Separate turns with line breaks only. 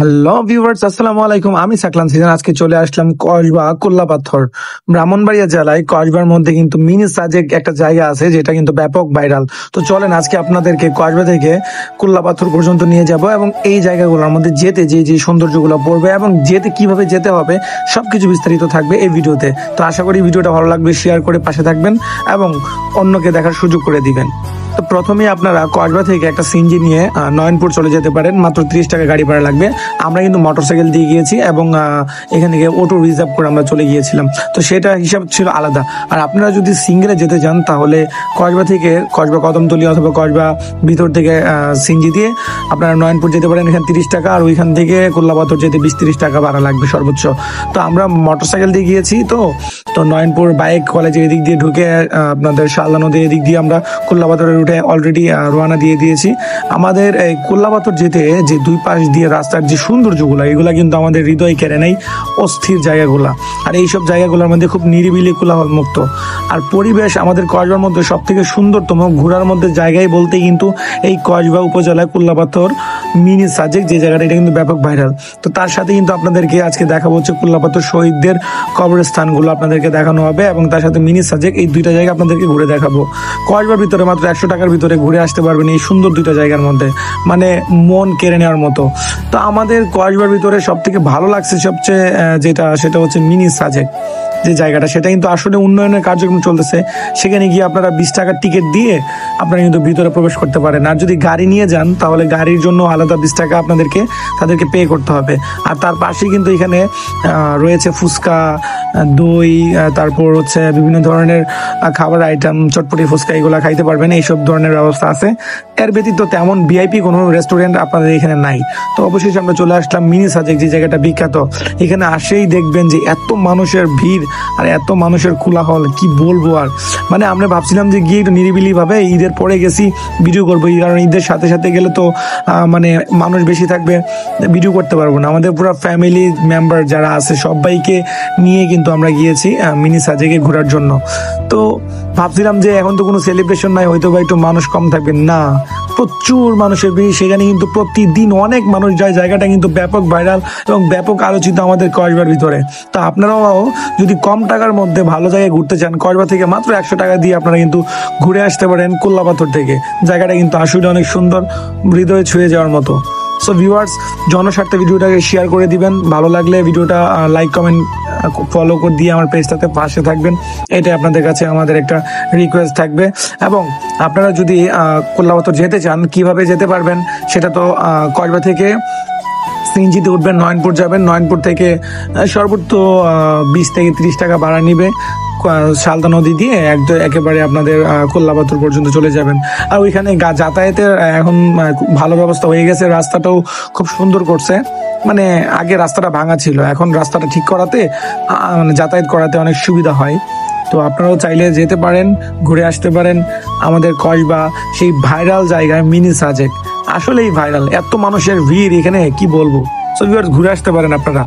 Hello viewers, আসসালামু আলাইকুম। আমি সাকলান সিজন। আজকে চলে আসলাম কসবা কোল্লাপাথর, ব্রাহ্মণবাড়িয়া জেলায়। কসবার মধ্যে কিন্তু মিনি সাজেক একটা জায়গা আছে যেটা কিন্তু ব্যাপক ভাইরাল। তো চলেন আজকে আপনাদেরকে কসবা থেকে কোল্লাপাথর পর্যন্ত নিয়ে যাব এবং এই জায়গাগুলোর মধ্যে যেতে যে যে সৌন্দর্যগুলো পড়বে এবং যেতে কিভাবে যেতে হবে সবকিছু বিস্তারিত থাকবে এই ভিডিওতে। তো আশা করি ভিডিওটা ভালো লাগবে, শেয়ার করে পাশে থাকবেন এবং অন্যকে দেখার সুযোগ করে দিবেন। তো প্রথমেই আপনারা কসবা থেকে একটা সিএনজি নিয়ে নয়নপুর চলে যেতে পারেন। মাত্র 30 টাকা গাড়ি ভাড়া লাগবে। আমরা কিন্তু মোটরসাইকেল দিয়ে গিয়েছি এবং এখান থেকে অটো রিজার্ভ করে আমরা চলে গিয়েছিলাম। তো সেটা হিসাব ছিল আলাদা। আর আপনারা যদি সিঙ্গেলে যেতে চান তাহলে কসবা থেকে কসবা কদমতলী অথবা কসবা ভিতর থেকে সিএনজি দিয়ে আপনারা নয়নপুর যেতে পারেন। এখানে 30 টাকা, আর ওইখান থেকে কোল্লাপাথর যেতে 20-30 টাকা ভাড়া লাগবে সর্বোচ্চ। তো আমরা মোটরসাইকেল দিয়ে গিয়েছি। তো নয়নপুর বাইক কলেজের এদিক দিয়ে ঢুকে আপনাদের শালদা নদীর এদিক দিয়ে আমরা কোল্লাপাথরের রুটে অলরেডি রওনা দিয়ে দিয়েছি। আমাদের এই কোল্লাপাথর যেতে যে দুই পাশ দিয়ে রাস্তার যে সৌন্দর্যগুলো, এগুলা কিন্তু আমাদের হৃদয় কেড়ে নেই। অস্থির জায়গাগুলা, আর এইসব জায়গাগুলোর মধ্যে খুব নিরিবিলি কোলাহল মুক্ত। আর পরিবেশ আমাদের কসবার মধ্যে সব থেকে সুন্দরতম ঘোরার মধ্যে জায়গায় বলতে কিন্তু এই কসবা উপজেলায় কোল্লাপাথর মিনি সাজেক যে জায়গাটা, এটা কিন্তু ব্যাপক ভাইরাল। তো তার সাথে কিন্তু আপনাদেরকে আজকে দেখাবো হচ্ছে কোল্লাপাথর শহীদদের কবরস্থানগুলো আপনাদেরকে দেখানো হবে এবং তার সাথে মিনি সাজেক, এই দুইটা জায়গা আপনাদেরকে ঘুরে দেখাবো। কসবার ভিতরে মাত্র 100 টাকার ভিতরে ঘুরে আসতে পারবেন এই সুন্দর দুইটা জায়গার মধ্যে, মানে মন কেড়ে নেওয়ার মতো। তো আমাদের কসবার ভিতরে সব থেকে ভালো লাগছে সবচেয়ে সেটা হচ্ছে মিনি সাজেক যে জায়গাটা, সেটা কিন্তু আসলে উন্নয়নের কার্যক্রম চলতেছে। সেখানে গিয়ে আপনারা 20 টাকার টিকিট দিয়ে আপনারা কিন্তু ভিতরে প্রবেশ করতে পারেন। আর যদি গাড়ি নিয়ে যান তাহলে গাড়ির জন্য আলাদা 20 টাকা তাদেরকে পে করতে হবে। আর তার পাশেই কিন্তু এখানে রয়েছে ফুচকা, দই, তারপর হচ্ছে বিভিন্ন ধরনের খাবার আইটেম, চটপটি ফুচকা, এগুলো খাইতে পারবেন। এইসব ধরনের ব্যবস্থা আছে। এর ব্যতীত তেমন ভিআইপি কোনো রেস্টুরেন্ট আপনাদের এখানে নাই। তো অবশ্যই আমরা চলে আসলাম মিনি সাজেক যে জায়গাটা বিখ্যাত। এখানে আসেই দেখবেন যে এত মানুষের ভিড় আর এত মানুষের কোলাহল, কি বলবো। আর মানে আমরা ভাবছিলাম যে গিয়ে একটু নিরিবিলি ভাবে ঈদের পরে গেছি ভিডিও করবো, কারণ ঈদের সাথে সাথে গেলে তো মানে মানুষ বেশি থাকবে, ভিডিও করতে পারবো না। আমাদের পুরো ফ্যামিলি মেম্বার যারা আছে সবাইকে নিয়ে কিন্তু আমরা গিয়েছি মিনি সাজেকে ঘোরার জন্য। তো ভাবছিলাম যে এখন তো কোনো সেলিব্রেশন নাই, হয়তো বা একটু মানুষ কম থাকবে, না, প্রচুর মানুষের ভিড়। সেখানে কিন্তু প্রতিদিন অনেক মানুষ যায়। জায়গাটা কিন্তু ব্যাপক ভাইরাল এবং ব্যাপক আলোচিত আমাদের কসবার ভিতরে। তো আপনারাও যদি কম টাকার মধ্যে ভালো জায়গায় ঘুরতে চান, কসবা থেকে মাত্র 100 টাকা দিয়ে আপনারা কিন্তু ঘুরে আসতে পারেন কোল্লাপাথর থেকে। জায়গাটা কিন্তু আসলে অনেক সুন্দর, হৃদয়ে ছুঁয়ে যাওয়ার মতো। সো ভিউয়ার্স, জনস্বার্থে ভিডিওটাকে শেয়ার করে দিবেন। ভালো লাগলে ভিডিওটা লাইক, কমেন্ট, ফলো করে দিয়ে আমার পেজটাতে পাশে থাকবেন। এটাই আপনাদের কাছে আমাদের একটা রিকোয়েস্ট থাকবে। এবং আপনারা যদি কোল্লাপাথর যেতে চান, কিভাবে যেতে পারবেন সেটা তো কসবা থেকে সিএনজিতে উঠবেন, নয়নপুর যাবেন। নয়নপুর থেকে সর্বোচ্চ 20 থেকে 30 টাকা ভাড়া নিবে। শালদা নদী দিয়ে একেবারে আপনাদের কোল্লাপাথর পর্যন্ত চলে যাবেন। আর ওইখানে যাতায়াতের এখন ভালো ব্যবস্থা হয়ে গেছে, রাস্তাটাও খুব সুন্দর করছে। মানে আগে রাস্তাটা ভাঙা ছিল, এখন রাস্তাটা ঠিক করাতে মানে যাতায়াত করাতে অনেক সুবিধা হয়। তো আপনারাও চাইলে যেতে পারেন, ঘুরে আসতে পারেন আমাদের কসবা সেই ভাইরাল জায়গায় মিনি সাজেক। আসলেই ভাইরাল, এত মানুষের ভিড় এখানে কি বলবো। সো ভিউয়ার্স, ঘুরে আসতে পারেন আপনারা।